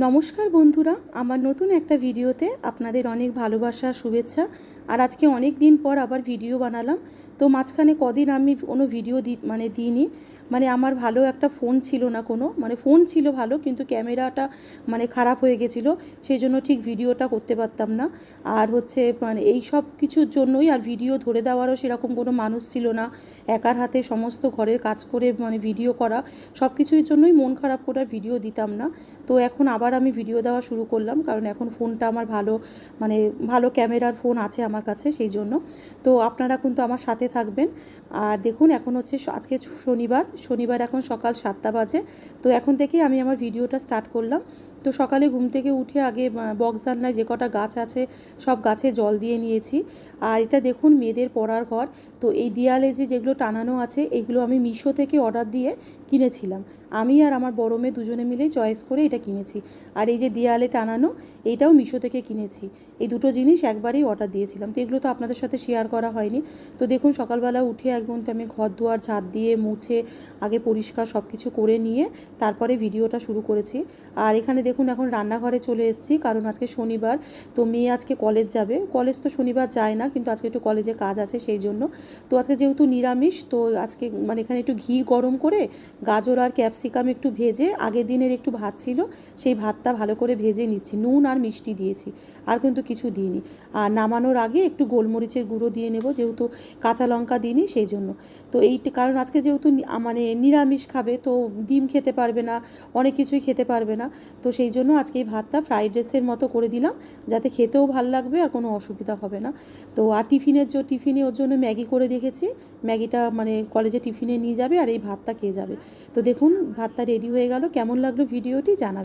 নমস্কার বন্ধুরা, আমার নতুন একটা ভিডিওতে আপনাদের অনেক ভালোবাসা শুভেচ্ছা। আর আজকে অনেক দিন পর আবার ভিডিও বানালাম। তো মাঝখানে কদিন আমি কোনো ভিডিও দিইনি। আমার ভালো একটা ফোন ছিল না, ফোন ছিল ভালো, কিন্তু ক্যামেরাটা খারাপ হয়ে গেছিলো, সেই জন্য ঠিক ভিডিওটা করতে পারতাম না। আর এই সব কিছুর জন্যই আর ভিডিও ধরে দেওয়ারও সেরকম কোনো মানুষ ছিল না। একার হাতে সমস্ত ঘরের কাজ করে ভিডিও করা, সব কিছুর জন্যই মন খারাপ করে ভিডিও দিতাম না। তো এখন আবার আমি ভিডিও দেওয়া শুরু করলাম, কারণ এখন ফোনটা আমার ভালো ক্যামেরার ফোন আছে আমার কাছে, সেই জন্য। তো আপনারা কিন্তু আমার সাথে থাকবেন। আর দেখুন, এখন আজকে শনিবার এখন সকাল 7টা বাজে। তো এখন থেকেই আমি আমার ভিডিওটা স্টার্ট করলাম। তো সকালে ঘুম থেকে উঠে আগে বক্স জানলায় যে কটা গাছ আছে সব গাছে জল দিয়ে নিয়েছি। আর এটা দেখুন, মেয়েদের পড়ার ঘর। তো এই দেয়ালে যেগুলো টানানো আছে, এগুলো আমি মিশো থেকে অর্ডার দিয়ে কিনেছিলাম। আমি আর আমার বড় মেয়ে দুজনে মিলেই চয়েস করে এটা কিনেছি। আর এই যে দেয়ালে টানানো, এইটাও মিশো থেকে কিনেছি। এই দুটো জিনিস একবারেই অর্ডার দিয়েছিলাম। তো এগুলো তো আপনাদের সাথে শেয়ার করা হয়নি। তো দেখুন, সকালবেলা উঠে একদম আমি ঘর দুয়ার ঝাঁট দিয়ে মুছে আগে পরিষ্কার সব কিছু করে নিয়ে তারপরে ভিডিওটা শুরু করেছি। আর এখানে দেখুন, এখন রান্নাঘরে চলে এসেছি, কারণ আজকে শনিবার। তো মেয়ে আজকে কলেজ যাবে। কলেজ তো শনিবার যায় না, কিন্তু আজকে একটু কলেজে কাজ আছে, সেই জন্য। তো আজকে যেহেতু নিরামিষ, তো আজকে এখানে একটু ঘি গরম করে গাজর আর ক্যাপসিকাম একটু ভেজে, আগের দিনের একটু ভাত ছিল, সেই ভাতটা ভালো করে ভেজে নিচ্ছি। নুন আর মিষ্টি দিয়েছি, আর কিন্তু কিছু দিইনি। আর নামানোর আগে একটু গোলমরিচের গুঁড়ো দিয়ে নেব, যেহেতু কাঁচা লঙ্কা দিইনি, সেই জন্য। তো কারণ আজকে যেহেতু নিরামিষ খাবে, তো ডিম খেতে পারবে না, অনেক কিছুই খেতে পারবে না। তো সেই জন্য আজকে এই ভাতটা ফ্রাইড রাইসের মতো করে দিলাম, যাতে খেতেও ভাল লাগবে আর কোনো অসুবিধা হবে না। তো আর টিফিনে ওর জন্য ম্যাগি করে দেখেছি। ম্যাগিটা কলেজে টিফিনে নিয়ে যাবে, আর এই ভাতটা খেয়ে যাবে। তো দেখুন, ভাতটা রেডি হয়ে গেল। কেমন লাগলো ভিডিওটি জানাবেন।